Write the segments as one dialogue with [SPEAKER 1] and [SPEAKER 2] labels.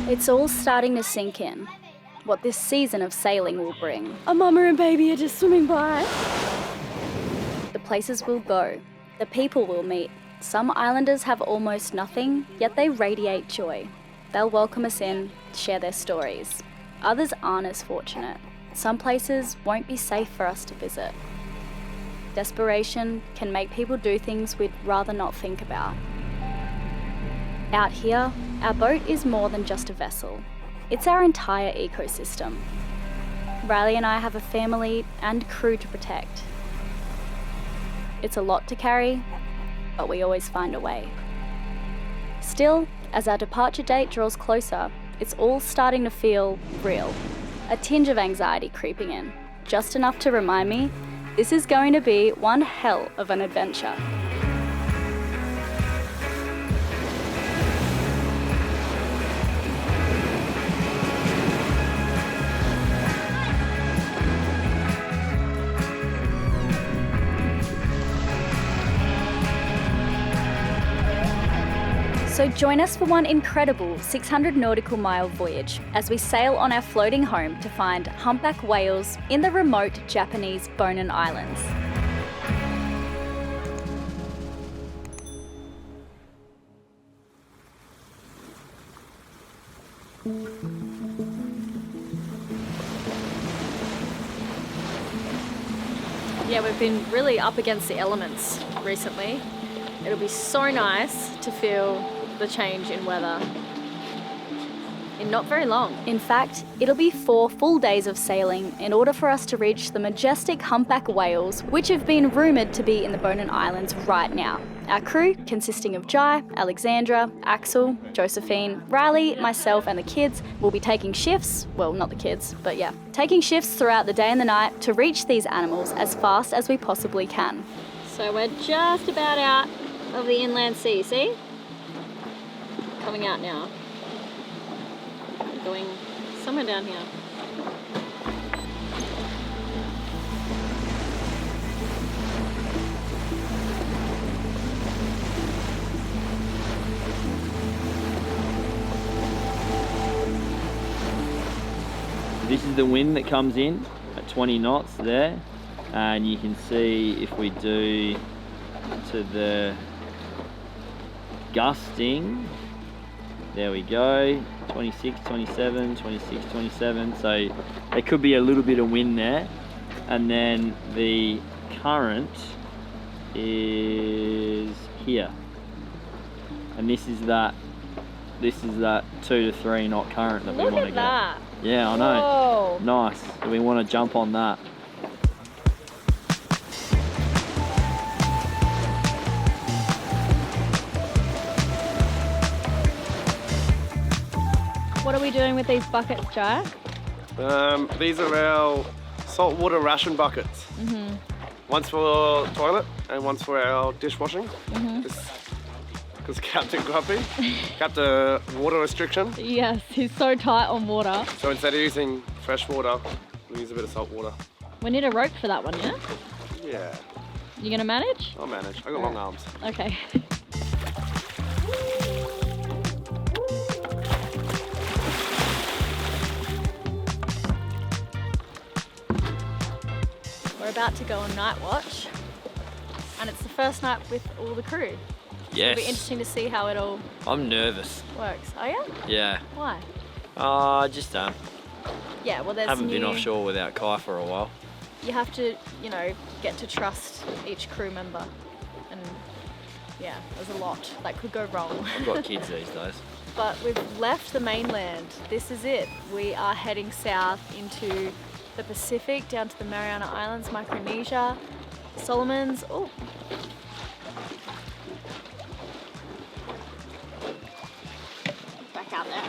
[SPEAKER 1] It's all starting to sink in, what this season of sailing will bring. A mama and baby are just swimming by. The places we'll go, the people we'll meet. Some islanders have almost nothing, yet they radiate joy. They'll welcome us in, share their stories. Others aren't as fortunate. Some places won't be safe for us to visit. Desperation can make people do things we'd rather not think about. Out here, our boat is more than just a vessel. It's our entire ecosystem. Riley and I have a family and crew to protect. It's a lot to carry, but we always find a way. Still, as our departure date draws closer, it's all starting to feel real. A tinge of anxiety creeping in, just enough to remind me this is going to be one hell of an adventure. So join us for one incredible 600 nautical mile voyage as we sail on our floating home to find humpback whales in the remote Japanese Bonin Islands.
[SPEAKER 2] Yeah, we've been really up against the elements recently. It'll be so nice to feel the change in weather in not very long.
[SPEAKER 1] In fact, it'll be 4 full days of sailing in order for us to reach the majestic humpback whales, which have been rumoured to be in the Bonin Islands right now. Our crew, consisting of Jibe, Alexandra, Axel, Josephine, Riley, myself and the kids, will be taking shifts, well, not the kids, but yeah, taking shifts throughout the day and the night to reach these animals as fast as we possibly can.
[SPEAKER 2] So we're just about out of the inland sea, see? Coming out now. Going somewhere down here.
[SPEAKER 3] This is the wind that comes in at 20 knots there, and you can see if we do to the gusting, there we go, 26, 27, 26, 27, so there could be a little bit of wind there, and then the current is here, and this is that 2 to 3 knot current that we want to get.
[SPEAKER 2] That.
[SPEAKER 3] Yeah, I know.
[SPEAKER 2] Whoa.
[SPEAKER 3] Nice. So we want to jump on that.
[SPEAKER 2] What are we doing with these buckets, Jai?
[SPEAKER 4] These are our saltwater ration buckets. One's for toilet and one's for our dishwashing. Because Captain Grumpy got the water restriction.
[SPEAKER 2] Yes, he's so tight on water.
[SPEAKER 4] So instead of using fresh water, we use a bit of salt water.
[SPEAKER 2] We need a rope for that one, yeah?
[SPEAKER 4] Yeah,
[SPEAKER 2] You gonna manage?
[SPEAKER 4] I'll manage. I got long arms.
[SPEAKER 2] Okay. We're about to go on night watch, and it's the first night with all the crew.
[SPEAKER 3] Yes.
[SPEAKER 2] It'll be interesting to see how it all
[SPEAKER 3] I'm nervous.
[SPEAKER 2] works. Oh yeah?
[SPEAKER 3] Yeah.
[SPEAKER 2] Why?
[SPEAKER 3] Just
[SPEAKER 2] Yeah, well there's
[SPEAKER 3] haven't been offshore without Kai for a while.
[SPEAKER 2] You have to, get to trust each crew member. And yeah, there's a lot that could go wrong.
[SPEAKER 3] I've got kids these days.
[SPEAKER 2] But we've left the mainland. This is it. We are heading south into the Pacific, down to the Mariana Islands, Micronesia, Solomons. Oh. Back out there.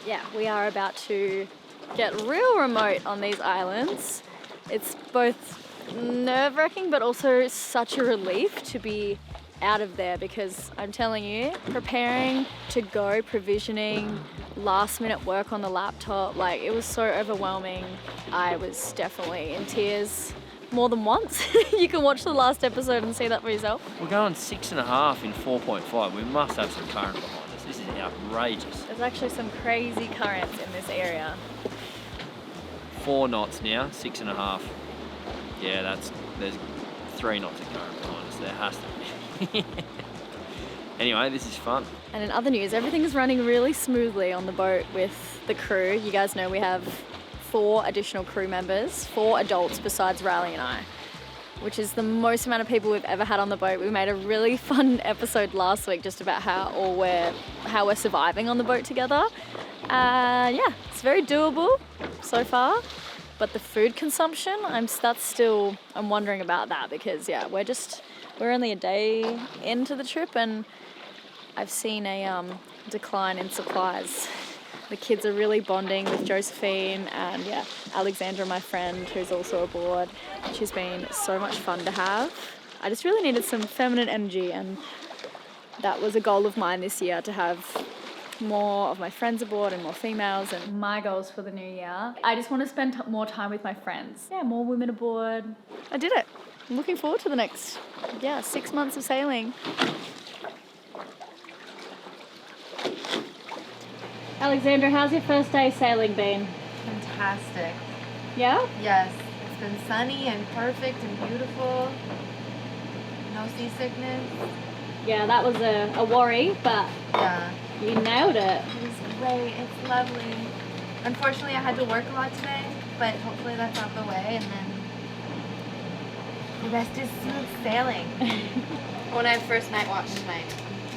[SPEAKER 2] Yeah, we are about to get real remote on these islands. It's both nerve-wracking but also such a relief to be out of there, because I'm telling you, preparing to go, provisioning, last minute work on the laptop, like it was so overwhelming. I was definitely in tears more than once. You can watch the last episode and see that for yourself.
[SPEAKER 3] We're going 6.5 in 4.5. We must have some current behind us This is outrageous.
[SPEAKER 2] There's actually some crazy currents in this area.
[SPEAKER 3] 4 knots now, 6.5. Yeah, there's 3 knots of current behind us. There has to be. Anyway, this is fun.
[SPEAKER 2] And in other news, everything is running really smoothly on the boat with the crew. You guys know we have 4 additional crew members, 4 adults besides Riley and I, which is the most amount of people we've ever had on the boat. We made a really fun episode last week just about how we're surviving on the boat together. Yeah, it's very doable so far. But the food consumption, I'm wondering about that because yeah, we're only a day into the trip and I've seen a decline in supplies. The kids are really bonding with Josephine and yeah, Alexandra, my friend, who's also aboard. She's been so much fun to have. I just really needed some feminine energy and that was a goal of mine this year, to have more of my friends aboard and more females. And my goals for the new year, I just want to spend more time with my friends. Yeah, more women aboard. I did it. I'm looking forward to the next 6 months of sailing.
[SPEAKER 1] Alexandra, how's your first day sailing been?
[SPEAKER 5] Fantastic.
[SPEAKER 1] Yeah?
[SPEAKER 5] Yes, it's been sunny and perfect and beautiful. No seasickness.
[SPEAKER 1] Yeah, that was a worry, but
[SPEAKER 5] Yeah,
[SPEAKER 1] you nailed it.
[SPEAKER 5] it was great. It's lovely. Unfortunately, I had to work a lot today, but hopefully that's out the way, and then the rest is smooth sailing. When I have first night watch tonight.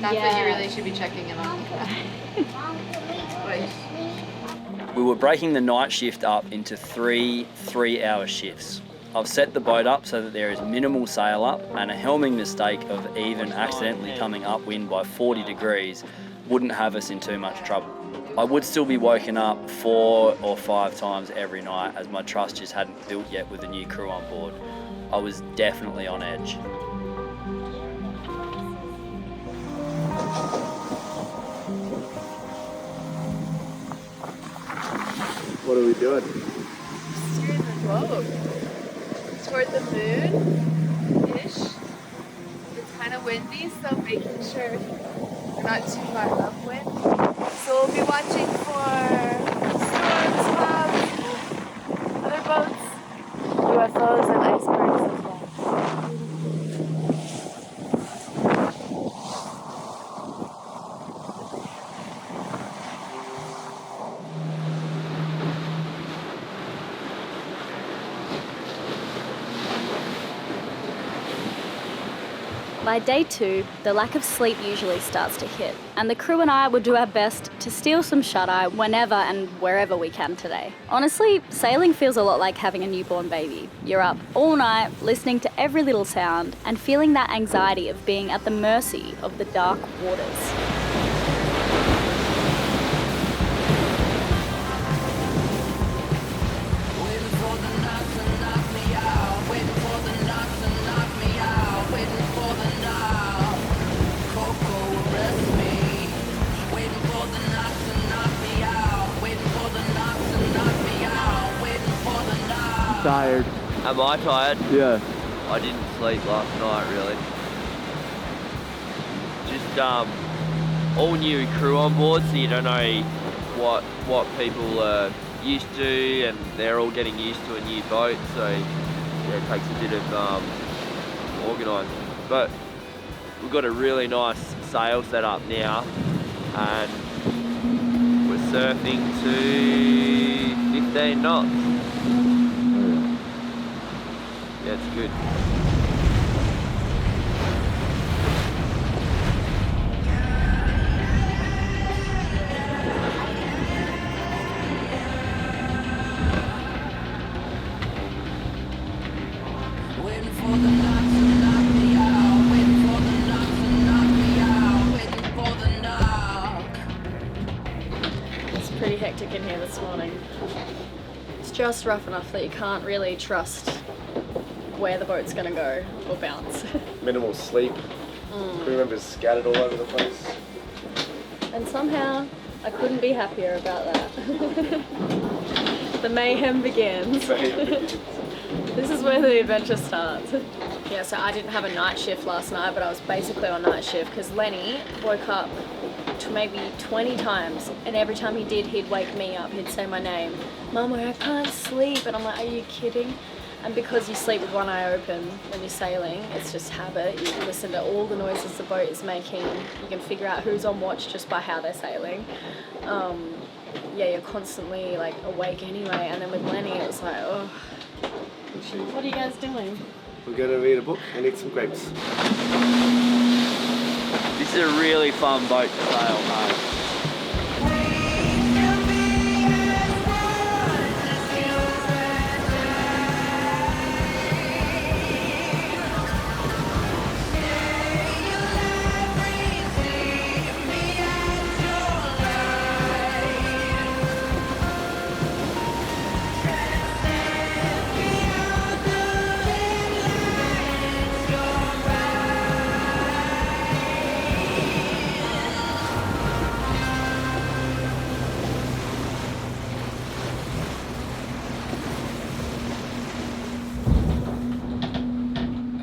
[SPEAKER 5] That's what you really should be checking in on.
[SPEAKER 3] We were breaking the night shift up into 3 3-hour shifts. I've set the boat up so that there is minimal sail up, and a helming mistake of even accidentally coming upwind by 40 degrees wouldn't have us in too much trouble. I would still be woken up 4 or 5 times every night as my trust just hadn't built yet with the new crew on board. I was definitely on edge.
[SPEAKER 4] What are we doing?
[SPEAKER 5] Steering the boat toward the moon-ish. It's kind of windy, so making sure we're not too far upwind. So we'll be watching for storms, clouds, other boats, UFOs, and icebergs as well.
[SPEAKER 1] By day 2, the lack of sleep usually starts to hit, and the crew and I will do our best to steal some shut-eye whenever and wherever we can today. Honestly, sailing feels a lot like having a newborn baby. You're up all night, listening to every little sound, and feeling that anxiety of being at the mercy of the dark waters.
[SPEAKER 6] Tired.
[SPEAKER 3] Am I tired?
[SPEAKER 6] Yeah.
[SPEAKER 3] I didn't sleep last night really. Just all new crew on board, so you don't know what people are used to, and they're all getting used to a new boat, so yeah, it takes a bit of organising. But we've got a really nice sail set up now, and we're surfing to 15 knots. Yeah, it's good.
[SPEAKER 2] It's pretty hectic in here this morning. It's just rough enough that you can't really trust where the boat's gonna go or bounce.
[SPEAKER 4] Minimal sleep. Crew members scattered all over the place.
[SPEAKER 2] And somehow I couldn't be happier about that. The mayhem begins. This is where the adventure starts. Yeah, so I didn't have a night shift last night, but I was basically on night shift because Lenny woke up maybe 20 times, and every time he did, he'd wake me up. He'd say my name, Mama, I can't sleep. And I'm like, are you kidding? And because you sleep with one eye open when you're sailing, it's just habit. You can listen to all the noises the boat is making. You can figure out who's on watch just by how they're sailing. Yeah, you're constantly like awake anyway. And then with Lenny, it was like, oh, what are you guys doing?
[SPEAKER 4] We're going to read a book and eat some grapes.
[SPEAKER 3] This is a really fun boat to sail home.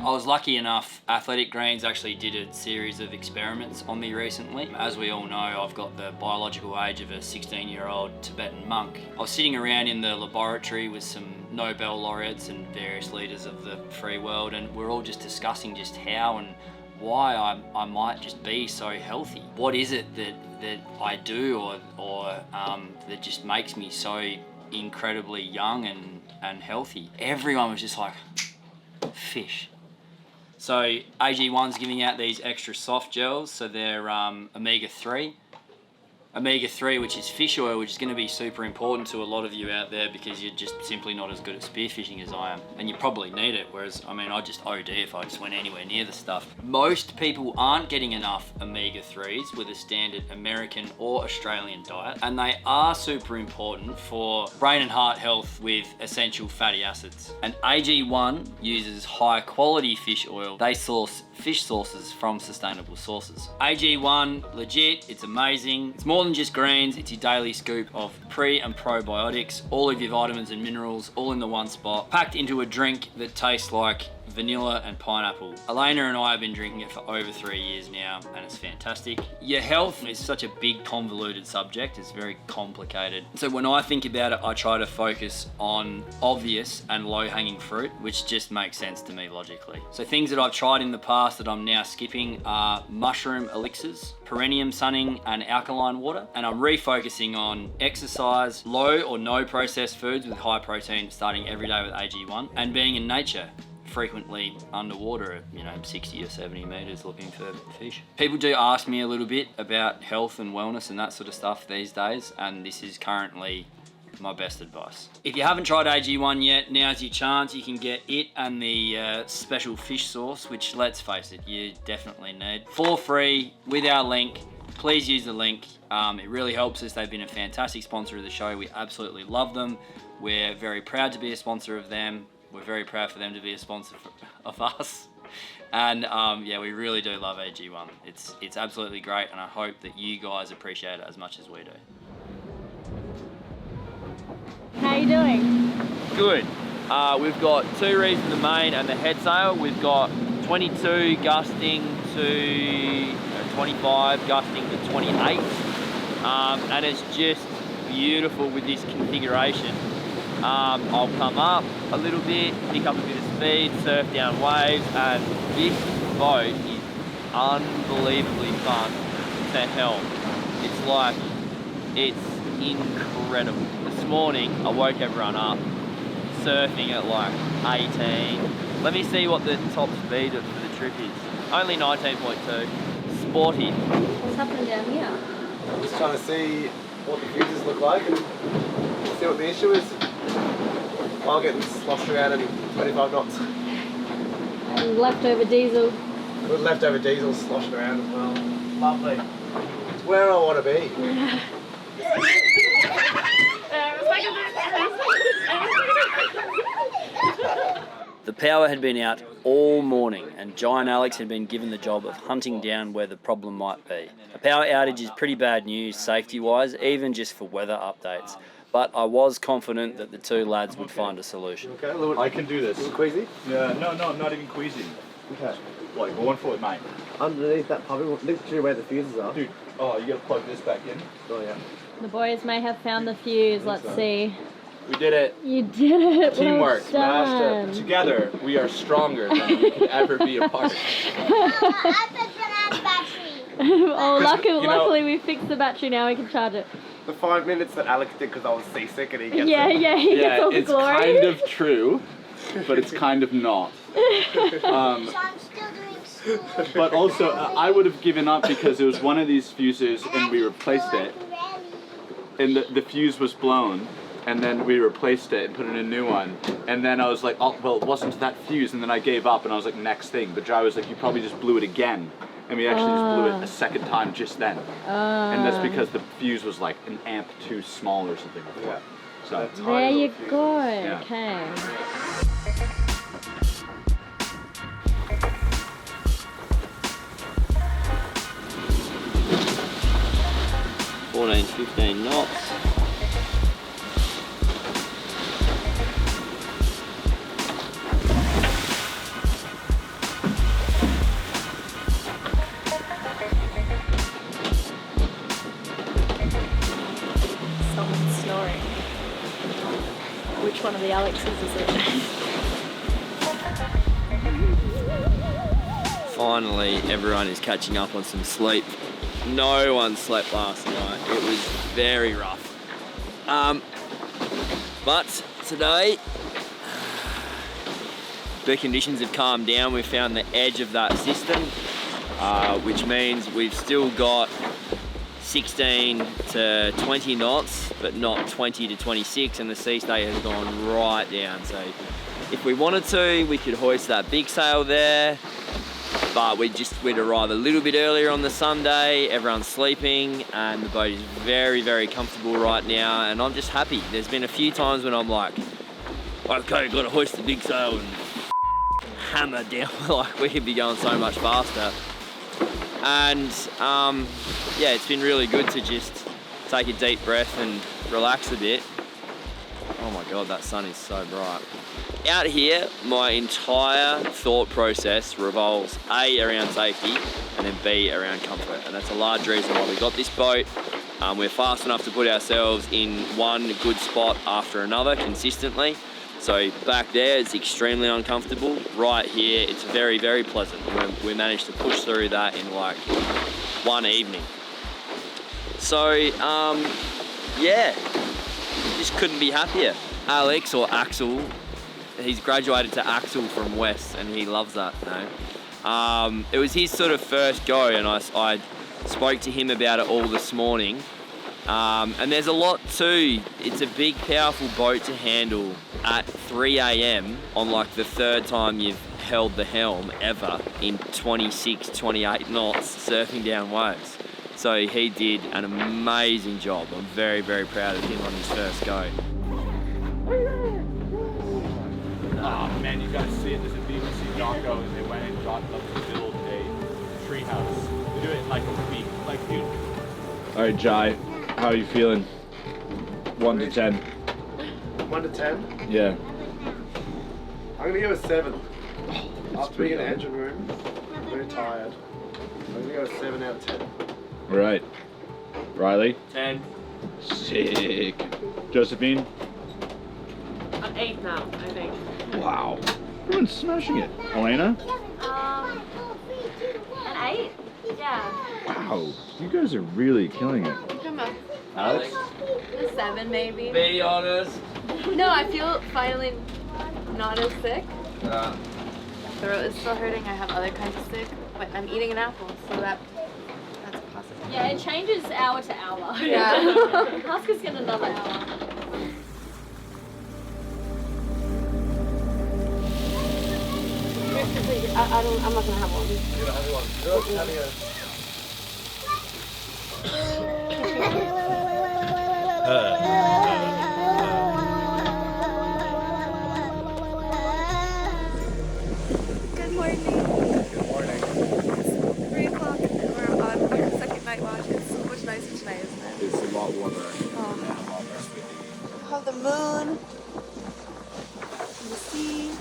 [SPEAKER 3] I was lucky enough, Athletic Greens actually did a series of experiments on me recently. As we all know, I've got the biological age of a 16-year-old Tibetan monk. I was sitting around in the laboratory with some Nobel laureates and various leaders of the free world, and we're all just discussing just how and why I might just be so healthy. What is it that I do or that just makes me so incredibly young and healthy? Everyone was just like, fish. So AG1's giving out these extra soft gels, so they're omega-3. Omega-3, which is fish oil, which is going to be super important to a lot of you out there because you're just simply not as good at spearfishing as I am. And you probably need it, whereas, I mean, I'd just OD if I just went anywhere near the stuff. Most people aren't getting enough omega-3s with a standard American or Australian diet, and they are super important for brain and heart health with essential fatty acids. And AG1 uses high quality fish oil. They source fish sources from sustainable sources. AG1, legit, it's amazing. It's more than just greens, it's your daily scoop of pre and probiotics, all of your vitamins and minerals, all in the one spot, packed into a drink that tastes like vanilla and pineapple. Elena and I have been drinking it for over 3 years now, and it's fantastic. Your health is such a big, convoluted subject. It's very complicated. So when I think about it, I try to focus on obvious and low-hanging fruit, which just makes sense to me logically. So things that I've tried in the past that I'm now skipping are mushroom elixirs, perennium sunning, and alkaline water. And I'm refocusing on exercise, low or no processed foods with high protein, starting every day with AG1, and being in nature, frequently underwater at 60 or 70 meters looking for fish. People do ask me a little bit about health and wellness and that sort of stuff these days, and this is currently my best advice. If you haven't tried AG1 yet, now's your chance. You can get it and the special fish sauce, which, let's face it, you definitely need, for free with our link. Please use the link. It really helps us. They've been a fantastic sponsor of the show. We absolutely love them. We're very proud to be a sponsor of them. We're very proud for them to be a sponsor of us. And yeah, we really do love AG1. It's absolutely great, and I hope that you guys appreciate it as much as we do.
[SPEAKER 2] How are you doing?
[SPEAKER 3] Good. We've got 2 reefs in the main and the head sail. We've got 22 gusting to 25, gusting to 28. And it's just beautiful with this configuration. I'll come up a little bit, pick up a bit of speed, surf down waves, and this boat is unbelievably fun to helm. It's incredible. This morning I woke everyone up surfing at like 18. Let me see what the top speed for the trip is. Only 19.2. Sporty.
[SPEAKER 2] What's happening down here?
[SPEAKER 4] I'm just trying to see what the fuses look like and see what the issue is. I'm getting sloshed around at 25 knots.
[SPEAKER 2] And leftover diesel.
[SPEAKER 4] With leftover diesel sloshed around as well. Lovely. It's where I want to be.
[SPEAKER 3] The power had been out all morning, and Giant Alex had been given the job of hunting down where the problem might be. A power outage is pretty bad news safety-wise, even just for weather updates. But I was confident that the 2 lads would find a solution.
[SPEAKER 4] Okay,
[SPEAKER 6] I can do this.
[SPEAKER 4] A little queasy?
[SPEAKER 6] Yeah, no, not even queasy.
[SPEAKER 4] Okay.
[SPEAKER 6] Like, going for it, mate.
[SPEAKER 4] Underneath that puppy, literally where the fuses are.
[SPEAKER 6] Dude, oh, you gotta plug this back in.
[SPEAKER 4] Oh yeah.
[SPEAKER 2] The boys may have found the fuse. Let's see.
[SPEAKER 6] We did it.
[SPEAKER 2] You did it.
[SPEAKER 6] Teamwork.
[SPEAKER 2] Well done.
[SPEAKER 6] Together, we are stronger than we could ever be apart.
[SPEAKER 2] Oh, luckily,
[SPEAKER 6] You know-
[SPEAKER 2] luckily we fixed the battery. Now we can charge it.
[SPEAKER 4] The 5 minutes that Alex did because I was seasick and he gets
[SPEAKER 2] Yeah,
[SPEAKER 4] it.
[SPEAKER 2] yeah, he gets all the
[SPEAKER 6] it's
[SPEAKER 2] glory.
[SPEAKER 6] kind of true, but it's kind of not.
[SPEAKER 7] So I'm still doing school.
[SPEAKER 6] But also, I would have given up because it was one of these fuses and we replaced it. And the fuse was blown, and then we replaced it and put in a new one. And then I was like, oh, well, it wasn't that fuse. And then I gave up and I was like, next thing. But Jibe was like, you probably just blew it again. And we actually just blew it a second time just then. And that's because the fuse was like an amp too small or something before.
[SPEAKER 4] Yeah.
[SPEAKER 6] So,
[SPEAKER 2] There you go.
[SPEAKER 6] Yeah.
[SPEAKER 2] Okay.
[SPEAKER 3] $14, $15 knots.
[SPEAKER 2] Someone's snoring. Which one of the Alexes is it?
[SPEAKER 3] Finally, everyone is catching up on some sleep. No one slept last night. It was very rough. But today, the conditions have calmed down. We found the edge of that system, which means we've still got 16 to 20 knots, but not 20 to 26, and the sea state has gone right down. So if we wanted to, we could hoist that big sail there, but we'd arrive a little bit earlier on the Sunday. Everyone's sleeping and the boat is very, very comfortable right now, and I'm just happy. There's been a few times when I'm like, okay, gotta hoist the big sail and hammer down, like we could be going so much faster. And yeah, it's been really good to just take a deep breath and relax a bit. Oh my God, that sun is so bright. Out here, my entire thought process revolves A, around safety, and then B, around comfort. And that's a large reason why we got this boat. We're fast enough to put ourselves in one good spot after another consistently. So back there, it's extremely uncomfortable. Right here, it's very, very pleasant. We managed to push through that in like one evening. So, yeah, just couldn't be happier. Alex, or Axel, he's graduated to Axel from West, and he loves that, you know. It was his sort of first go, and I spoke to him about it all this morning. And there's a lot too. It's a big, powerful boat to handle at 3 a.m. on like the third time you've held the helm ever in 26, 28 knots surfing down waves. So he did an amazing job. I'm very, very proud of him on his first go.
[SPEAKER 6] oh man, you guys see it? There's a BBC doco and they went and got up to build a treehouse. They do it in like a week. Like, dude. All right, Jai, how are you feeling? 1 to 10.
[SPEAKER 4] 1 to 10?
[SPEAKER 6] Yeah.
[SPEAKER 4] I'm gonna go with 7. After being in the engine room, I'm very tired. I'm gonna go with 7 out of 10.
[SPEAKER 6] All right. Riley?
[SPEAKER 3] 10.
[SPEAKER 6] Sick. Josephine?
[SPEAKER 5] An 8 now, I think.
[SPEAKER 6] Wow. Everyone's smashing it. Elena?
[SPEAKER 2] An 8? Yeah.
[SPEAKER 6] Wow. You guys are really killing it.
[SPEAKER 5] Come on.
[SPEAKER 6] Alex?
[SPEAKER 5] A 7 maybe.
[SPEAKER 3] Be honest.
[SPEAKER 5] No, I feel finally not as sick. Throat is still hurting. I have other kinds of sick, but I'm eating an apple, so that's possible.
[SPEAKER 2] Yeah, it changes hour to hour.
[SPEAKER 5] Yeah.
[SPEAKER 2] Ask us in another hour.
[SPEAKER 5] I'm not gonna have one.
[SPEAKER 8] Good morning.
[SPEAKER 4] Good morning.
[SPEAKER 8] It's 3 o'clock and we're on our second night watch. It's so much nicer tonight, isn't it?
[SPEAKER 6] It's a lot warmer.
[SPEAKER 8] Have the moon and the sea.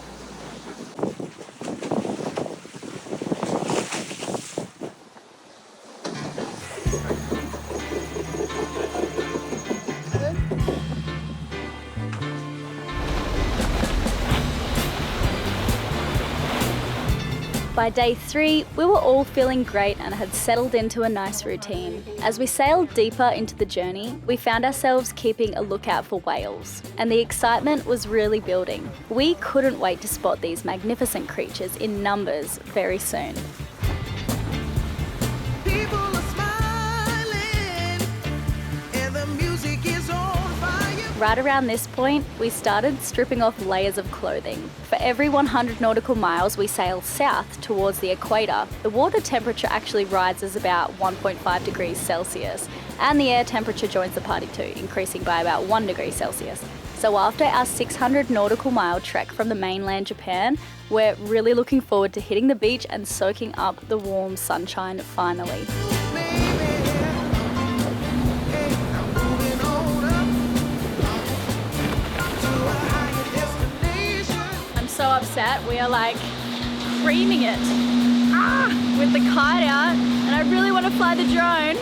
[SPEAKER 1] By day 3, we were all feeling great and had settled into a nice routine. As we sailed deeper into the journey, we found ourselves keeping a lookout for whales, and the excitement was really building. We couldn't wait to spot these magnificent creatures in numbers very soon.
[SPEAKER 9] People are smiling, and the music is on fire.
[SPEAKER 1] Right around this point, we started stripping off layers of clothing. For every 100 nautical miles we sail south towards the equator, the water temperature actually rises about 1.5 degrees Celsius, and the air temperature joins the party too, increasing by about 1 degree Celsius. So after our 600 nautical mile trek from the mainland Japan, we're really looking forward to hitting the beach and soaking up the warm sunshine finally.
[SPEAKER 2] So upset, we are like creaming it with the kite out, and I really want to fly the drone,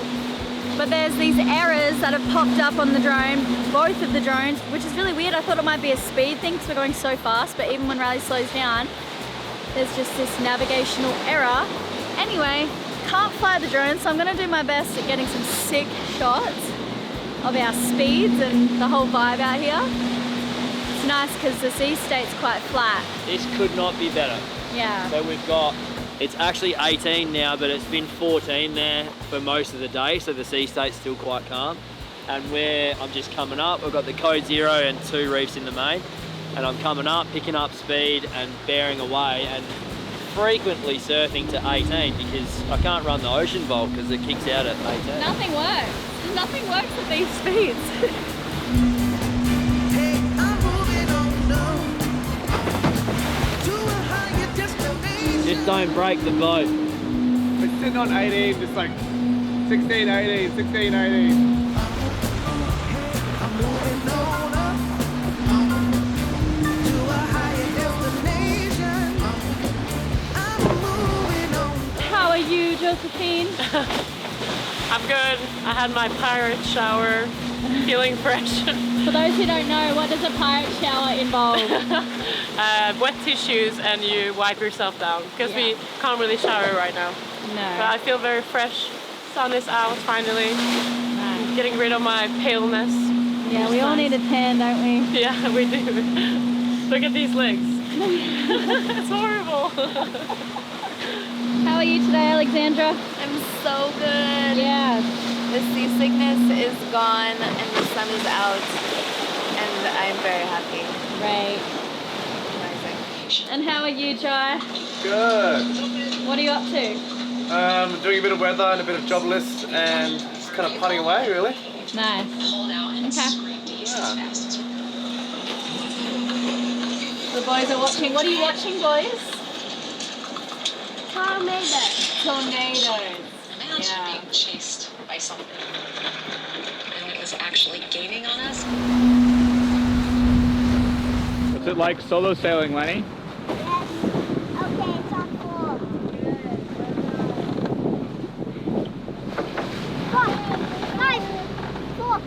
[SPEAKER 2] but there's these errors that have popped up on the drone, both of the drones, which is really weird. I thought it might be a speed thing because we're going so fast, but even when Riley slows down, there's just this navigational error. Anyway, can't fly the drone, so I'm going to do my best at getting some sick shots of our speeds and the whole vibe out here. It's nice because the sea state's quite flat.
[SPEAKER 3] This could not be better.
[SPEAKER 2] Yeah.
[SPEAKER 3] So we've got, it's actually 18 now, but it's been 14 there for most of the day, so the sea state's still quite calm. And I'm just coming up, I've got the code 0 and 2 reefs in the main, and I'm coming up, picking up speed and bearing away, and frequently surfing to 18 because I can't run the ocean vault because it kicks out at 18.
[SPEAKER 2] Nothing works. Nothing works at these speeds.
[SPEAKER 3] Just don't break the boat.
[SPEAKER 4] We're sitting on 18, just like 16, 18, 16, 18.
[SPEAKER 2] How are you, Josephine?
[SPEAKER 10] I'm good. I had my pirate shower, feeling fresh.
[SPEAKER 2] For those who don't know, what does a pirate shower involve?
[SPEAKER 10] Wet tissues and you wipe yourself down because we can't really shower right now.
[SPEAKER 2] No.
[SPEAKER 10] But I feel very fresh. Sun is out finally. I'm getting rid of my paleness.
[SPEAKER 2] Yeah, we all need a tan, don't we?
[SPEAKER 10] Yeah, we do. Look at these legs. It's horrible.
[SPEAKER 2] How are you today, Alexandra?
[SPEAKER 5] I'm so good.
[SPEAKER 2] Yeah.
[SPEAKER 5] The seasickness is gone and the sun is out, and I'm very happy.
[SPEAKER 2] Great.
[SPEAKER 5] Amazing.
[SPEAKER 2] And how are you, Jai?
[SPEAKER 4] Good.
[SPEAKER 2] What are you up to?
[SPEAKER 4] Doing a bit of weather and a bit of job list and just kind of putting away, really.
[SPEAKER 2] Nice. Okay.
[SPEAKER 4] Yeah.
[SPEAKER 2] The boys are watching. What are you watching, boys?
[SPEAKER 7] Tornadoes.
[SPEAKER 2] Tornadoes.
[SPEAKER 11] Imagine being chased by something and it was actually gaining on us.
[SPEAKER 6] What's it like solo sailing, Lenny?
[SPEAKER 7] Yes. Okay, it's on 4. Good. 5, 4.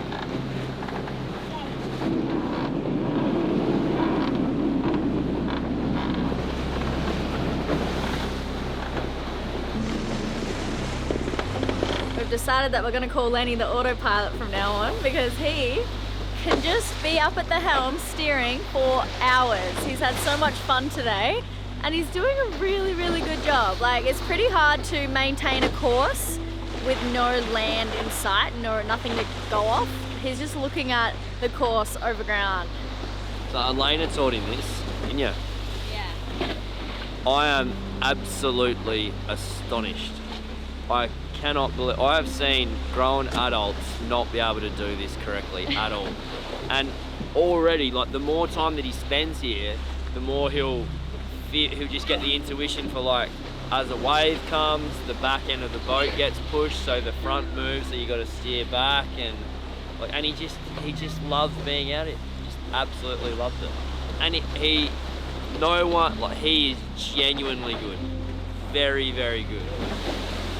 [SPEAKER 2] We've decided that we're going to call Lenny the autopilot from now on because he can just be up at the helm steering for hours. He's had so much fun today and he's doing a really, really good job. Like, it's pretty hard to maintain a course with no land in sight, nothing to go off. He's just looking at the course over ground.
[SPEAKER 3] So Elena taught him this, didn't you?
[SPEAKER 2] Yeah.
[SPEAKER 3] I am absolutely astonished. I cannot believe, I have seen grown adults not be able to do this correctly at all. And already, like, the more time that he spends here, the more he'll just get the intuition for, like, as a wave comes, the back end of the boat gets pushed, so the front moves, so you got to steer back, and like, and he just loves being out here. Just absolutely loves it. And he is genuinely good, very, very good.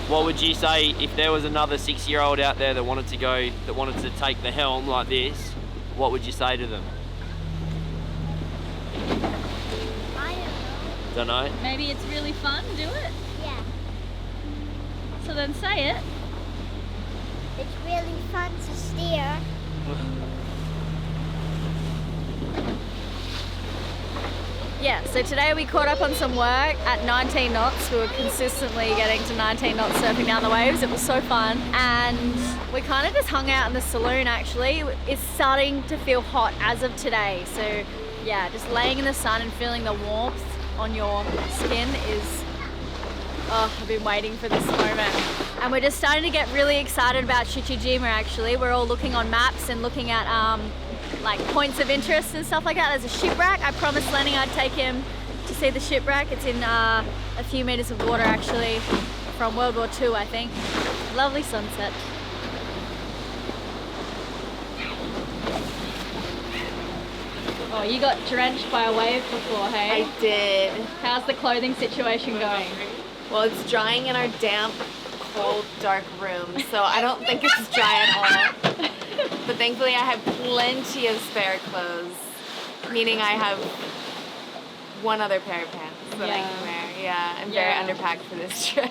[SPEAKER 3] What would you say if there was another 6-year-old out there that wanted to take the helm like this? What would you say to them?
[SPEAKER 7] I don't know.
[SPEAKER 3] Don't know.
[SPEAKER 2] Maybe it's really fun, do it.
[SPEAKER 7] Yeah.
[SPEAKER 2] So then say it.
[SPEAKER 7] It's really fun to steer.
[SPEAKER 2] Yeah, so today we caught up on some work at 19 knots. We were consistently getting to 19 knots surfing down the waves. It was so fun. And we kind of just hung out in the saloon actually. It's starting to feel hot as of today. So yeah, just laying in the sun and feeling the warmth on your skin is, oh, I've been waiting for this moment. And we're just starting to get really excited about ChiChi Jima actually. We're all looking on maps and looking at like points of interest and stuff like that. There's a shipwreck. I promised Lenny I'd take him to see the shipwreck. It's in a few meters of water actually, from World War II I think. Lovely sunset. Oh, you got drenched by a wave before, hey?
[SPEAKER 5] I did.
[SPEAKER 2] How's the clothing situation going?
[SPEAKER 5] Well, it's drying in our damp, cold, dark room, so I don't think it's dry at all. But thankfully I have plenty of spare clothes, meaning I have one other pair of pants that I can wear. Yeah, I'm very underpacked for this trip.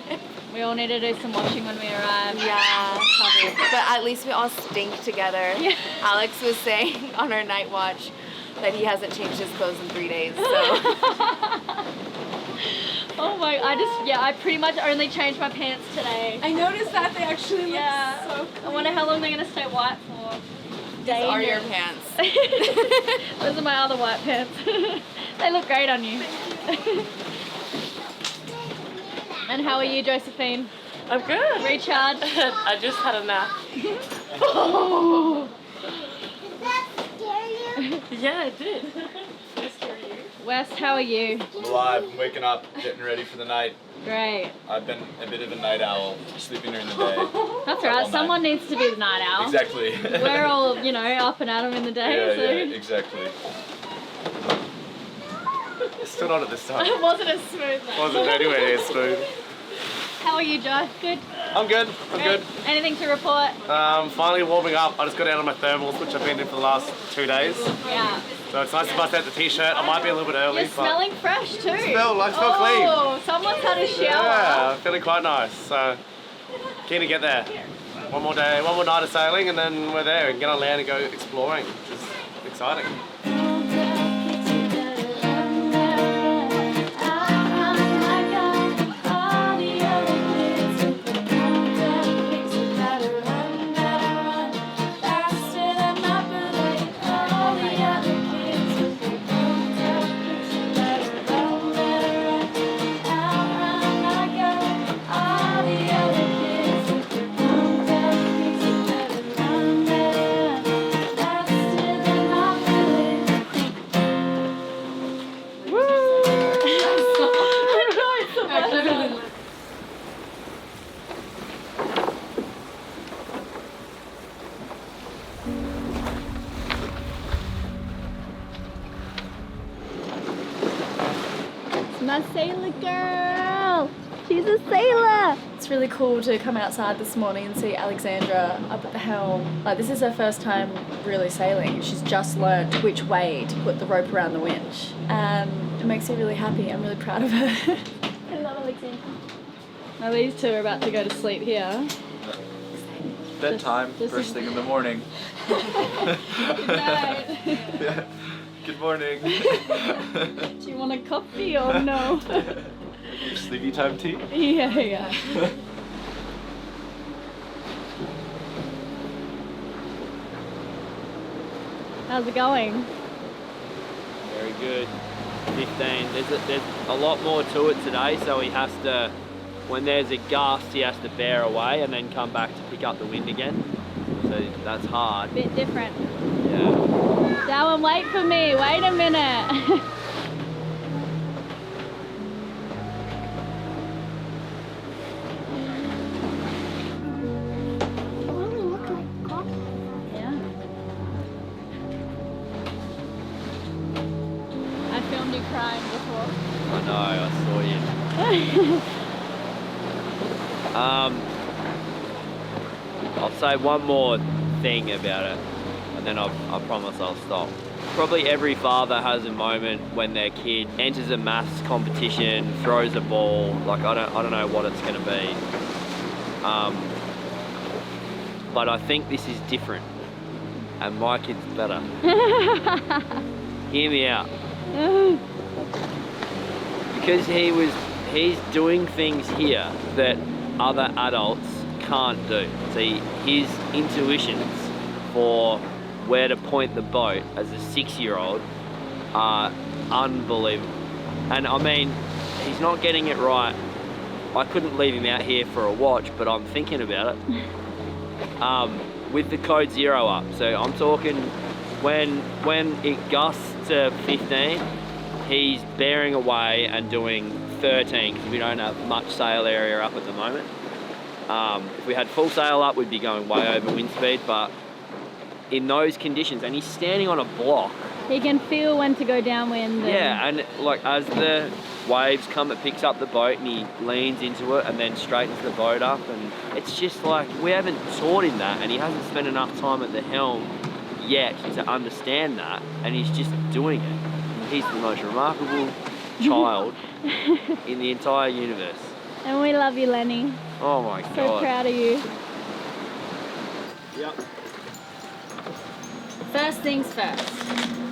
[SPEAKER 2] We all need to do some washing when we arrive.
[SPEAKER 5] Yeah, but at least we all stink together. Yeah. Alex was saying on our night watch that he hasn't changed his clothes in 3 days, so.
[SPEAKER 2] Oh my, I pretty much only changed my pants today.
[SPEAKER 5] I noticed that they actually look so clean.
[SPEAKER 2] I wonder how long they're going to stay white for.
[SPEAKER 5] These are your pants.
[SPEAKER 2] Those are my other white pants. They look great on you. And how are you, Josephine?
[SPEAKER 10] I'm good.
[SPEAKER 2] Recharged?
[SPEAKER 10] I just had a nap.
[SPEAKER 2] Oh.
[SPEAKER 7] Did that scare you?
[SPEAKER 10] Yeah, it did. Did I scare you?
[SPEAKER 2] Wes, how are you?
[SPEAKER 6] I'm alive, I'm waking up, getting ready for the night.
[SPEAKER 2] Great.
[SPEAKER 6] I've been a bit of a night owl, sleeping during the day.
[SPEAKER 2] That's right, someone needs to be the night owl.
[SPEAKER 6] Exactly.
[SPEAKER 2] We're all, you know, up and at 'em in the day.
[SPEAKER 6] Yeah,
[SPEAKER 2] so.
[SPEAKER 6] yeah, exactly.
[SPEAKER 4] Still not at this time.
[SPEAKER 2] Wasn't as smooth though.
[SPEAKER 4] Wasn't anywhere near smooth.
[SPEAKER 2] How are you, Joe? Good?
[SPEAKER 4] I'm good. I'm good.
[SPEAKER 2] Anything to report?
[SPEAKER 4] Finally warming up. I just got out of my thermals, which I've been in for the last 2 days.
[SPEAKER 2] Yeah.
[SPEAKER 4] So it's nice to bust out the t-shirt. I might be a little bit early.
[SPEAKER 2] You're smelling fresh too.
[SPEAKER 4] I smell clean.
[SPEAKER 2] Oh, someone's had a shower.
[SPEAKER 4] Yeah, feeling quite nice. So keen to get there. One more day, one more night of sailing, and then we're there and get on land and go exploring, which is exciting.
[SPEAKER 2] My sailor girl! She's a sailor! It's really cool to come outside this morning and see Alexandra up at the helm. Like, this is her first time really sailing. She's just learned which way to put the rope around the winch. And it makes me really happy. I'm really proud of her. I love Alexandra. Now these two are about to go to sleep here.
[SPEAKER 6] Bedtime, first thing in the morning.
[SPEAKER 2] Good night.
[SPEAKER 6] Yeah. Good morning.
[SPEAKER 2] Do you want a coffee or no?
[SPEAKER 6] Your sleepy time tea?
[SPEAKER 2] Yeah. How's it going?
[SPEAKER 3] Very good. 15. There's a lot more to it today, so he has to, when there's a gust, he has to bear away and then come back to pick up the wind again. So that's hard.
[SPEAKER 2] Bit different.
[SPEAKER 3] Yeah.
[SPEAKER 2] Darwin, wait for me. Wait a minute. Yeah. I filmed you crying before.
[SPEAKER 3] I know, I saw you. I'll say one more thing about it, and then I promise I'll stop. Probably every father has a moment when their kid enters a maths competition, throws a ball. Like I don't know what it's going to be. But I think this is different, and my kid's better. Hear me out. Because he's doing things here that other adults can't do. See, his intuitions for where to point the boat as a 6-year-old are unbelievable. And I mean, he's not getting it right. I couldn't leave him out here for a watch, but I'm thinking about it. With the code 0 up. So I'm talking when it gusts to 15, he's bearing away and doing 13 because we don't have much sail area up at the moment. If we had full sail up, we'd be going way over wind speed, but in those conditions, and he's standing on a block.
[SPEAKER 2] He can feel when to go downwind.
[SPEAKER 3] Yeah, and like as the waves come, it picks up the boat and he leans into it and then straightens the boat up, and it's just like, we haven't taught him that, and he hasn't spent enough time at the helm yet to understand that, and he's just doing it. He's the most remarkable child in the entire universe.
[SPEAKER 2] And we love you, Lenny.
[SPEAKER 3] Oh my God.
[SPEAKER 2] So proud of you.
[SPEAKER 3] Yep.
[SPEAKER 2] First things first,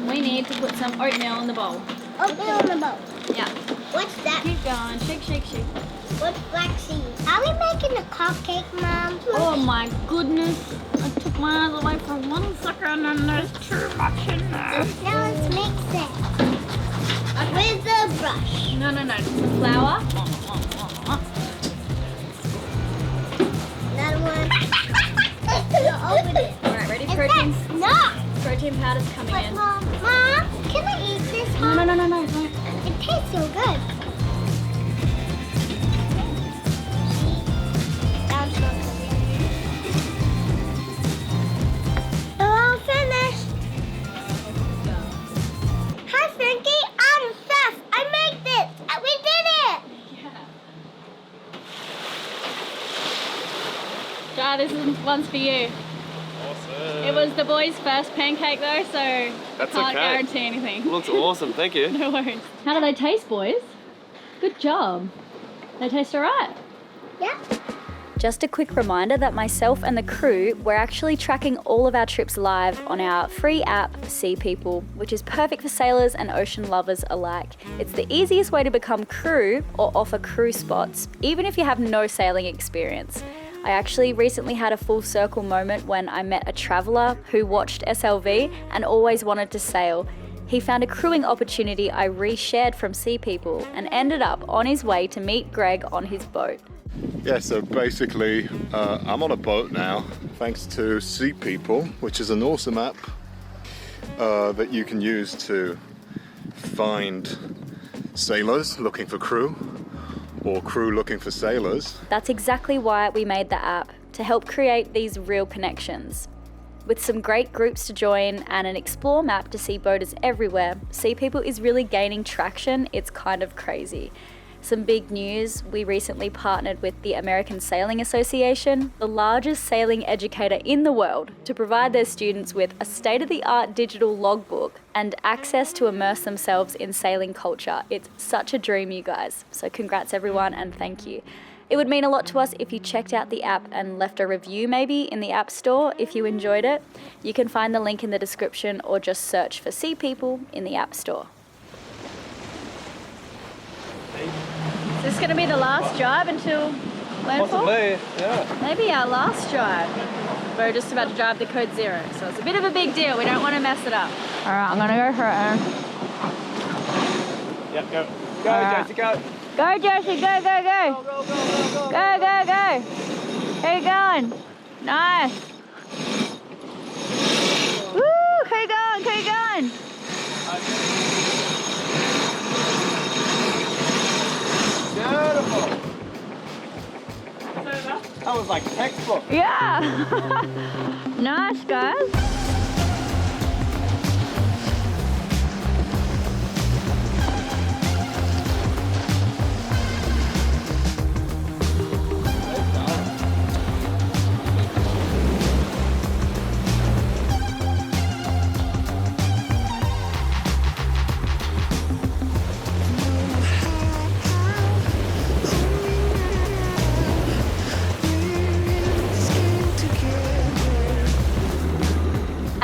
[SPEAKER 2] we need to put some oatmeal in the bowl.
[SPEAKER 7] Oatmeal in the bowl.
[SPEAKER 2] Yeah.
[SPEAKER 7] What's that?
[SPEAKER 2] Keep going, shake, shake, shake.
[SPEAKER 7] What's flaxseed? Are we making a cupcake, Mom?
[SPEAKER 2] Oh my goodness. I took my eyes away for 1 second and there's too much in there.
[SPEAKER 7] Now let's mix it. With the brush.
[SPEAKER 2] No. Some flour.
[SPEAKER 7] Another one. Open it.
[SPEAKER 2] Alright, ready? Protein.
[SPEAKER 7] No.
[SPEAKER 2] Protein powder's coming in.
[SPEAKER 7] Mom, can I eat this?
[SPEAKER 2] No.
[SPEAKER 7] It tastes so good. We're all finished. Hi, Frankie. I'm Seth. I made this. We did it.
[SPEAKER 2] Jar, this one's for you.
[SPEAKER 4] Awesome.
[SPEAKER 2] It was the boys' first pancake though, so
[SPEAKER 4] That's
[SPEAKER 2] can't
[SPEAKER 4] okay.
[SPEAKER 2] guarantee anything.
[SPEAKER 4] Looks awesome, thank you.
[SPEAKER 2] No worries. How do they taste, boys? Good job. They taste alright?
[SPEAKER 7] Yeah.
[SPEAKER 1] Just a quick reminder that myself and the crew, we're actually tracking all of our trips live on our free app, SeaPeople, which is perfect for sailors and ocean lovers alike. It's the easiest way to become crew or offer crew spots, even if you have no sailing experience. I actually recently had a full circle moment when I met a traveller who watched SLV and always wanted to sail. He found a crewing opportunity I reshared from SeaPeople and ended up on his way to meet Greg on his boat.
[SPEAKER 12] Yeah, so basically I'm on a boat now thanks to SeaPeople, which is an awesome app that you can use to find sailors looking for crew or crew looking for sailors.
[SPEAKER 1] That's exactly why we made the app, to help create these real connections. With some great groups to join and an explore map to see boaters everywhere, SeaPeople is really gaining traction. It's kind of crazy. Some big news, we recently partnered with the American Sailing Association, the largest sailing educator in the world, to provide their students with a state-of-the-art digital logbook and access to immerse themselves in sailing culture. It's such a dream, you guys. So congrats everyone and thank you. It would mean a lot to us if you checked out the app and left a review maybe in the App Store if you enjoyed it. You can find the link in the description or just search for SeaPeople in the App Store.
[SPEAKER 2] Is this going to be the last drive until Landfall?
[SPEAKER 4] Possibly, yeah.
[SPEAKER 2] Maybe our last drive. We're just about to drive the code 0, so it's a bit of a big deal. We don't want to mess it up. All right, I'm going to go for it.
[SPEAKER 4] Yep, go. Go, Josie, go.
[SPEAKER 2] Go, Josie, go, go, go.
[SPEAKER 4] Go.
[SPEAKER 2] Go, go, go. Keep going. Nice. Woo, keep going, keep going.
[SPEAKER 4] Beautiful. That was like textbook.
[SPEAKER 2] Yeah. Nice, guys.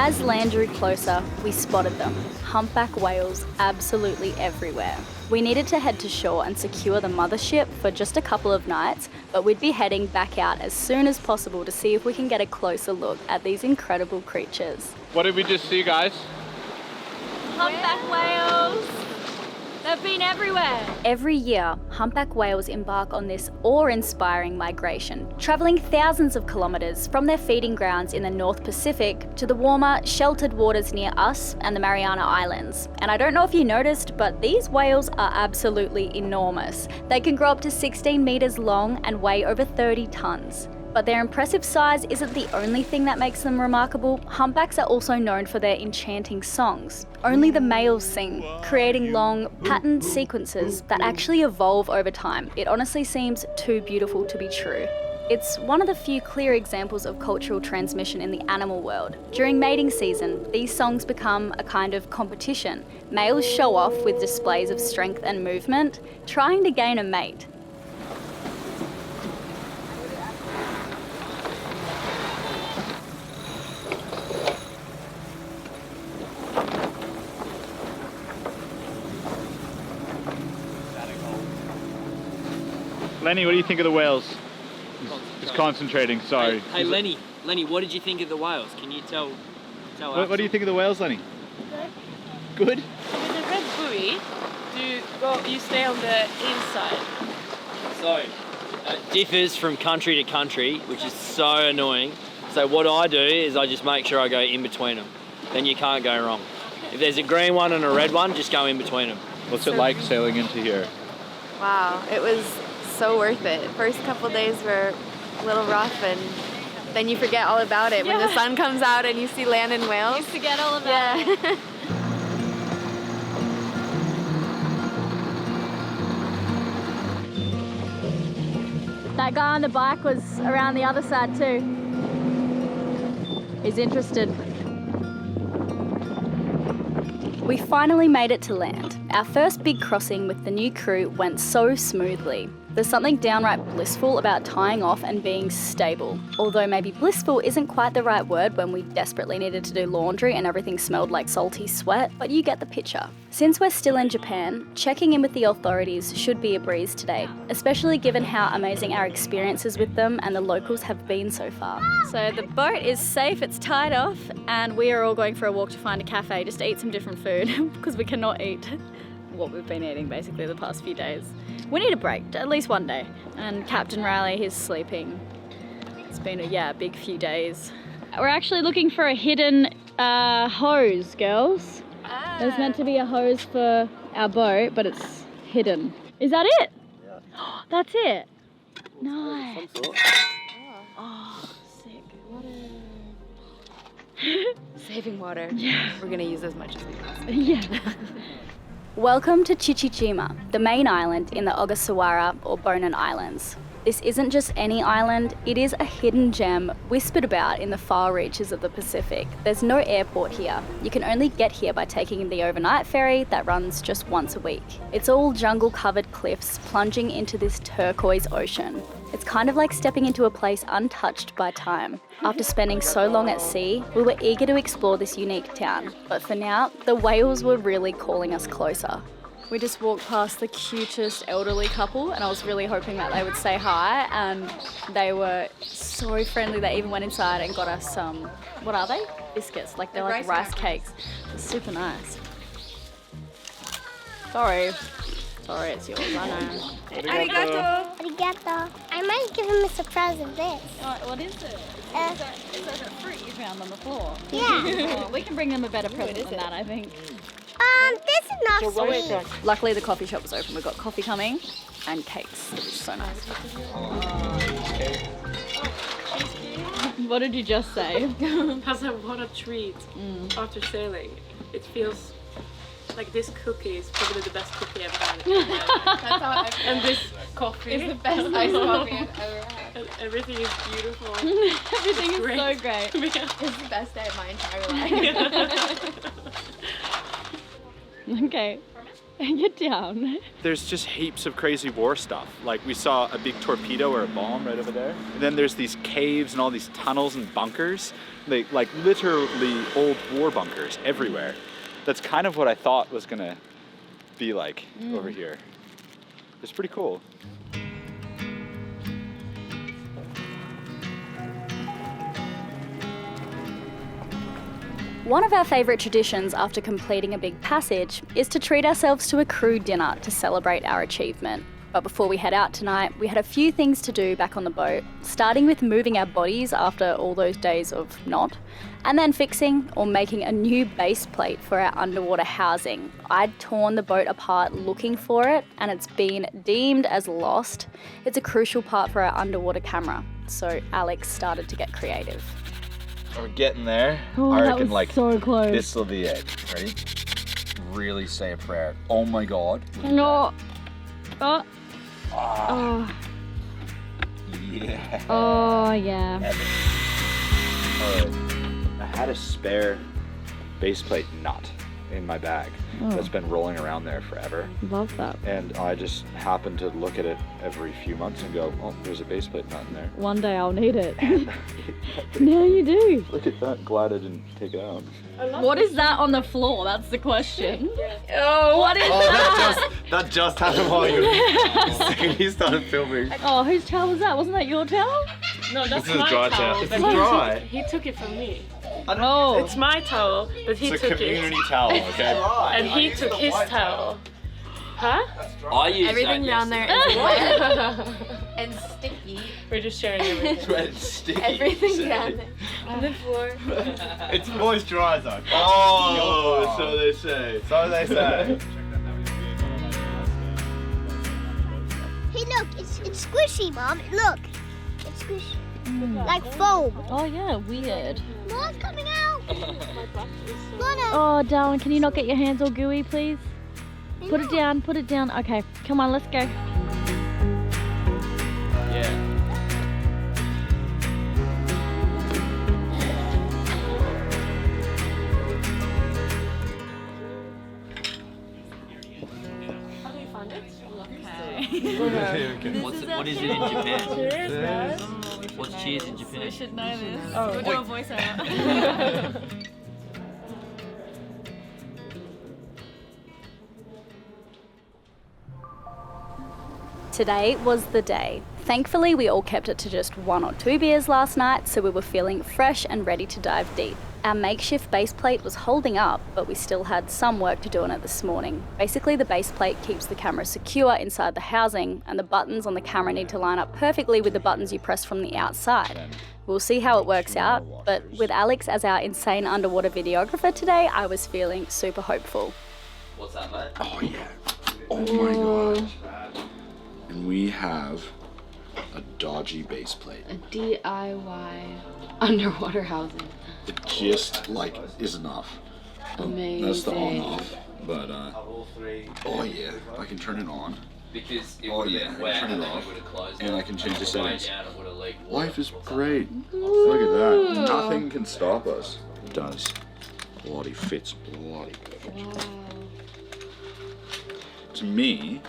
[SPEAKER 1] As land drew closer, we spotted them. Humpback whales absolutely everywhere. We needed to head to shore and secure the mothership for just a couple of nights, but we'd be heading back out as soon as possible to see if we can get a closer look at these incredible creatures.
[SPEAKER 6] What did we just see, guys?
[SPEAKER 1] Humpback whales! They've been everywhere! Every year, humpback whales embark on this awe-inspiring migration, travelling thousands of kilometres from their feeding grounds in the North Pacific to the warmer, sheltered waters near us and the Mariana Islands. And I don't know if you noticed, but these whales are absolutely enormous. They can grow up to 16 metres long and weigh over 30 tonnes. But their impressive size isn't the only thing that makes them remarkable. Humpbacks are also known for their enchanting songs. Only the males sing, creating long, patterned sequences that actually evolve over time. It honestly seems too beautiful to be true. It's one of the few clear examples of cultural transmission in the animal world. During mating season, these songs become a kind of competition. Males show off with displays of strength and movement, trying to gain a mate.
[SPEAKER 6] Lenny, what do you think of the whales? It's concentrating, sorry.
[SPEAKER 3] Hey Lenny, what did you think of the whales? Can you tell
[SPEAKER 6] What do you think of the whales, Lenny? Good.
[SPEAKER 10] With the red buoy, you stay on the inside.
[SPEAKER 3] So, it differs from country to country, which is so annoying. So what I do is I just make sure I go in between them. Then you can't go wrong. If there's a green one and a red one, just go in between them.
[SPEAKER 6] What's it like sailing into here?
[SPEAKER 5] Wow, it was so worth it. First couple days were a little rough, and then you forget all about it when the sun comes out and you see land and whales.
[SPEAKER 1] You forget all about it. That guy on the bike was around the other side too. He's interested. We finally made it to land. Our first big crossing with the new crew went so smoothly. There's something downright blissful about tying off and being stable. Although maybe blissful isn't quite the right word when we desperately needed to do laundry and everything smelled like salty sweat, but you get the picture. Since we're still in Japan, checking in with the authorities should be a breeze today, especially given how amazing our experiences with them and the locals have been so far. So the boat is safe, it's tied off, and we are all going for a walk to find a cafe just to eat some different food because we cannot eat what we've been eating basically the past few days. We need a break, at least one day. And Captain Riley, he's sleeping. It's been a big few days. We're actually looking for a hidden hose, girls. There's meant to be a hose for our boat, but it's hidden. Is that it? Yeah. That's it? Nice.
[SPEAKER 5] Oh, sick. Saving water.
[SPEAKER 1] Yeah.
[SPEAKER 5] We're gonna use as much as we possibly can.
[SPEAKER 1] Yeah. Welcome to ChiChi Jima, the main island in the Ogasawara or Bonin Islands. This isn't just any island, it is a hidden gem whispered about in the far reaches of the Pacific. There's no airport here. You can only get here by taking the overnight ferry that runs just once a week. It's all jungle-covered cliffs plunging into this turquoise ocean. It's kind of like stepping into a place untouched by time. After spending so long at sea, we were eager to explore this unique town. But for now, the whales were really calling us closer. We just walked past the cutest elderly couple and I was really hoping that they would say hi, and they were so friendly. They even went inside and got us some, what are they? Biscuits, like they're like rice cakes. Super nice. Sorry, it's yours, I know.
[SPEAKER 7] Arigato. Arigato. I might give him a surprise of this.
[SPEAKER 1] What is it? It's like a fruit you found on the floor.
[SPEAKER 7] Yeah.
[SPEAKER 1] We can bring them a better present than that, I think.
[SPEAKER 7] This is not sweet.
[SPEAKER 1] Luckily the coffee shop was open. We've got coffee coming and cakes, which is so nice. What did you just say?
[SPEAKER 10] Because what a treat after sailing. It feels like this cookie is probably the best cookie I've had.
[SPEAKER 5] That's how I feel.
[SPEAKER 10] And this coffee
[SPEAKER 5] is the best iced coffee I've ever had.
[SPEAKER 10] And everything is beautiful.
[SPEAKER 1] Everything is
[SPEAKER 10] great.
[SPEAKER 1] so great.
[SPEAKER 5] It's the best day of my entire life.
[SPEAKER 1] Okay.
[SPEAKER 2] Get down.
[SPEAKER 6] There's just heaps of crazy war stuff. Like we saw a big torpedo or a bomb right over there. And then there's these caves and all these tunnels and bunkers. Like literally old war bunkers everywhere. That's kind of what I thought was gonna be like over here. It's pretty cool.
[SPEAKER 1] One of our favourite traditions after completing a big passage is to treat ourselves to a crew dinner to celebrate our achievement. But before we head out tonight, we had a few things to do back on the boat, starting with moving our bodies after all those days of not, and then fixing or making a new base plate for our underwater housing. I'd torn the boat apart looking for it, and it's been deemed as lost. It's a crucial part for our underwater camera, so Alex started to get creative.
[SPEAKER 6] We're getting there.
[SPEAKER 2] Oh,
[SPEAKER 6] I
[SPEAKER 2] that
[SPEAKER 6] reckon
[SPEAKER 2] was
[SPEAKER 6] like
[SPEAKER 2] so close.
[SPEAKER 6] this will be it. Ready? Really say a prayer. Oh my God.
[SPEAKER 2] No. Oh.
[SPEAKER 6] Ah.
[SPEAKER 2] Oh.
[SPEAKER 6] Yeah.
[SPEAKER 2] Oh, yeah.
[SPEAKER 6] I had a spare base plate nut in my bag that's been rolling around there forever.
[SPEAKER 2] Love that.
[SPEAKER 6] And I just happen to look at it every few months and go, oh, there's a base plate nut in there.
[SPEAKER 2] One day I'll need it. Now you do.
[SPEAKER 6] Look at that. Glad I didn't take it out.
[SPEAKER 2] What is that on the floor? That's the question. Oh, what is that?
[SPEAKER 4] That just happened while you the second you started filming.
[SPEAKER 2] Oh, whose towel was that? Wasn't that your towel?
[SPEAKER 10] No, that's
[SPEAKER 4] This is
[SPEAKER 10] my
[SPEAKER 4] dry
[SPEAKER 10] towel.
[SPEAKER 4] towel.
[SPEAKER 10] but
[SPEAKER 4] It's dry.
[SPEAKER 10] He took it from me.
[SPEAKER 2] Oh.
[SPEAKER 10] It's my towel, but he
[SPEAKER 4] It's a
[SPEAKER 10] took
[SPEAKER 4] community
[SPEAKER 10] it.
[SPEAKER 4] towel, okay?
[SPEAKER 10] And he took his towel. Huh?
[SPEAKER 3] I use
[SPEAKER 5] Everything
[SPEAKER 3] that
[SPEAKER 5] down there
[SPEAKER 3] yesterday.
[SPEAKER 5] is wet and sticky.
[SPEAKER 10] We're just sharing everything.
[SPEAKER 3] Wet and sticky,
[SPEAKER 5] Everything
[SPEAKER 3] you
[SPEAKER 5] down
[SPEAKER 3] say.
[SPEAKER 5] there. On the floor.
[SPEAKER 4] It's moisturizer.
[SPEAKER 6] Oh, so they say.
[SPEAKER 4] So they say.
[SPEAKER 7] Hey, look, it's squishy, Mom. Look, it's squishy. Like foam.
[SPEAKER 2] Oh, yeah, weird.
[SPEAKER 7] More's coming out. Lana.
[SPEAKER 2] Oh, darling, can you not get your hands all gooey, please? Put it down, put it down. Okay, come on, let's go.
[SPEAKER 3] Yeah.
[SPEAKER 10] How do you find it?
[SPEAKER 3] What is it in Japan?
[SPEAKER 10] Cheers, guys.
[SPEAKER 3] What's cheers in Japan?
[SPEAKER 2] We should know this.
[SPEAKER 10] Oh,
[SPEAKER 2] We'll do a voice out.
[SPEAKER 1] Today was the day. Thankfully, we all kept it to just 1 or 2 beers last night, so we were feeling fresh and ready to dive deep. Our makeshift base plate was holding up, but we still had some work to do on it this morning. Basically, the base plate keeps the camera secure inside the housing, and the buttons on the camera need to line up perfectly with the buttons you press from the outside. We'll see how it works out, but with Alex as our insane underwater videographer today, I was feeling super hopeful.
[SPEAKER 3] What's that, mate?
[SPEAKER 13] Oh yeah. Oh my gosh. And we have a dodgy base plate.
[SPEAKER 5] A DIY underwater housing.
[SPEAKER 13] It just like is enough.
[SPEAKER 5] Amazing.
[SPEAKER 13] That's the on off. But oh yeah, I can turn it on.
[SPEAKER 3] Because it
[SPEAKER 13] Oh
[SPEAKER 3] would
[SPEAKER 13] yeah,
[SPEAKER 3] have
[SPEAKER 13] I
[SPEAKER 3] been wet
[SPEAKER 13] can turn it
[SPEAKER 3] and
[SPEAKER 13] off,
[SPEAKER 3] it would have closed
[SPEAKER 13] and
[SPEAKER 3] up.
[SPEAKER 13] I can change the
[SPEAKER 3] On way
[SPEAKER 13] settings.
[SPEAKER 3] down, it would have leaked water.
[SPEAKER 13] Life is great. Look at that. Nothing can stop us. It does. Bloody fits bloody good.
[SPEAKER 5] Wow.
[SPEAKER 6] To me,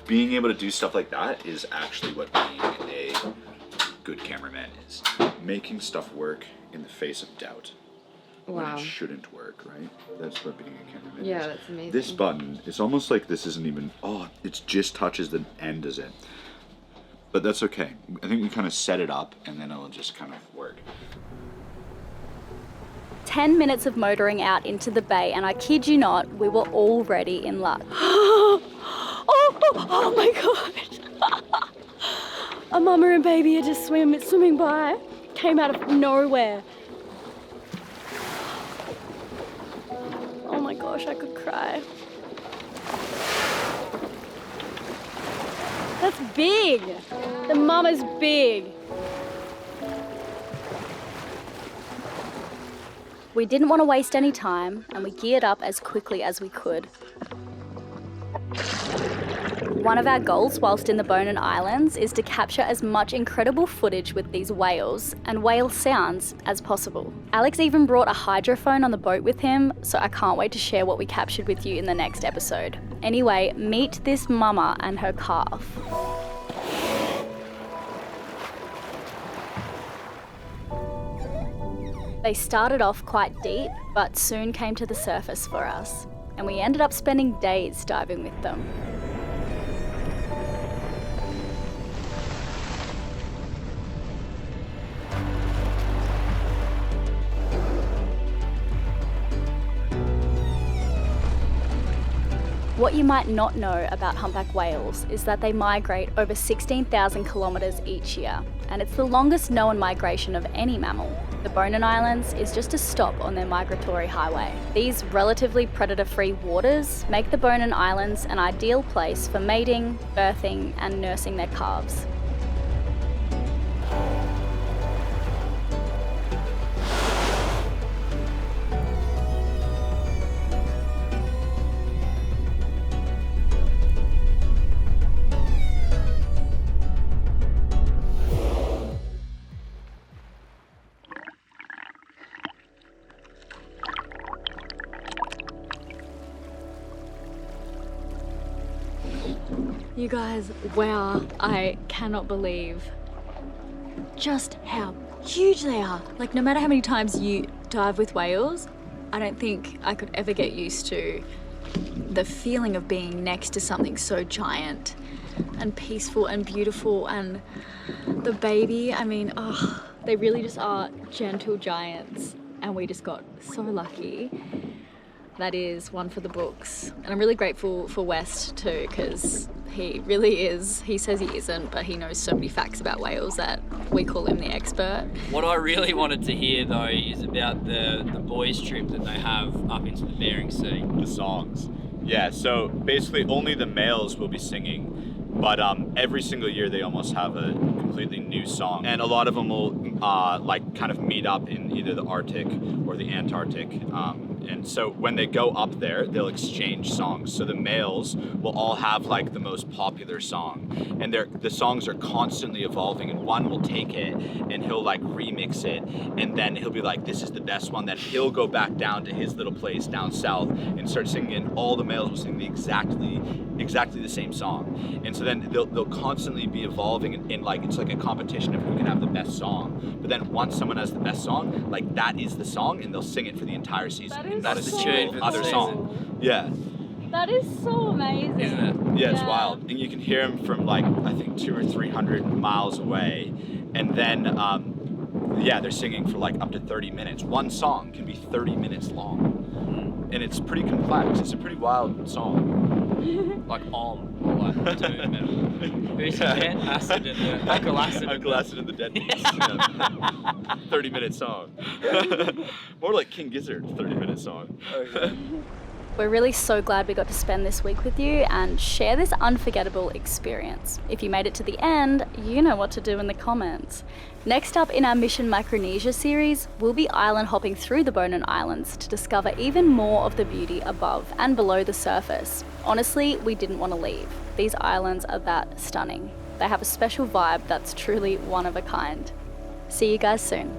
[SPEAKER 6] being able to do stuff like that is actually what being a good cameraman is. Making stuff work in the face of doubt. When
[SPEAKER 5] Wow.
[SPEAKER 6] it shouldn't work, right? That's what being a cameraman
[SPEAKER 5] Yeah,
[SPEAKER 6] is.
[SPEAKER 5] that's amazing.
[SPEAKER 6] This button, it's almost like this isn't even, it just touches the end as it. But that's okay. I think we kind of set it up and then it'll just kind of work.
[SPEAKER 1] 10 minutes of motoring out into the bay, and I kid you not, we were already in luck. Oh my god! A mama and baby are just swimming by. Came out of nowhere. Oh my gosh, I could cry. That's big! The mama's big. We didn't want to waste any time, and we geared up as quickly as we could. One of our goals whilst in the Bonin Islands is to capture as much incredible footage with these whales and whale sounds as possible. Alex even brought a hydrophone on the boat with him, so I can't wait to share what we captured with you in the next episode. Anyway, meet this mama and her calf. They started off quite deep, but soon came to the surface for us, and we ended up spending days diving with them. What you might not know about humpback whales is that they migrate over 16,000 kilometres each year, and it's the longest known migration of any mammal. The Bonin Islands is just a stop on their migratory highway. These relatively predator-free waters make the Bonin Islands an ideal place for mating, birthing, and nursing their calves. You guys, wow, I cannot believe just how huge they are. Like, no matter how many times you dive with whales, I don't think I could ever get used to the feeling of being next to something so giant and peaceful and beautiful. And the baby, I mean, oh, they really just are gentle giants, and we just got so lucky. That is one for the books. And I'm really grateful for West too, because he really is, he says he isn't, but he knows so many facts about whales that we call him the expert.
[SPEAKER 3] What I really wanted to hear though is about the boys trip that they have up into the Bering Sea.
[SPEAKER 6] The songs. Yeah, so basically only the males will be singing, but every single year they almost have a completely new song. And a lot of them will like kind of meet up in either the Arctic or the Antarctic. And so when they go up there, they'll exchange songs. So the males will all have like the most popular song, and the songs are constantly evolving, and one will take it and he'll like remix it, and then he'll be like, this is the best one. Then he'll go back down to his little place down south and start singing, and all the males will sing exactly the same song. And so then they'll constantly be evolving, and like it's like a competition of who can have the best song. But then once someone has the best song, like that is the song, and they'll sing it for the entire season. That's the tune other song. Yeah.
[SPEAKER 1] That is so amazing.
[SPEAKER 3] Isn't it?
[SPEAKER 6] Yeah, it's wild. And you can hear them from like, I think 200 or 300 miles away. And then, yeah, they're singing for like up to 30 minutes. One song can be 30 minutes long. And it's pretty complex. It's a pretty wild song.
[SPEAKER 3] Like or like 2 minutes. Who's that? Acid in the Uncle Acid.
[SPEAKER 6] Uncle Acid in the Dead Beats. 30-minute song. More like King Gizzard, 30-minute song.
[SPEAKER 1] We're really so glad we got to spend this week with you and share this unforgettable experience. If you made it to the end, you know what to do in the comments. Next up in our Mission Micronesia series, we'll be island hopping through the Bonin Islands to discover even more of the beauty above and below the surface. Honestly, we didn't want to leave. These islands are that stunning. They have a special vibe that's truly one of a kind. See you guys soon.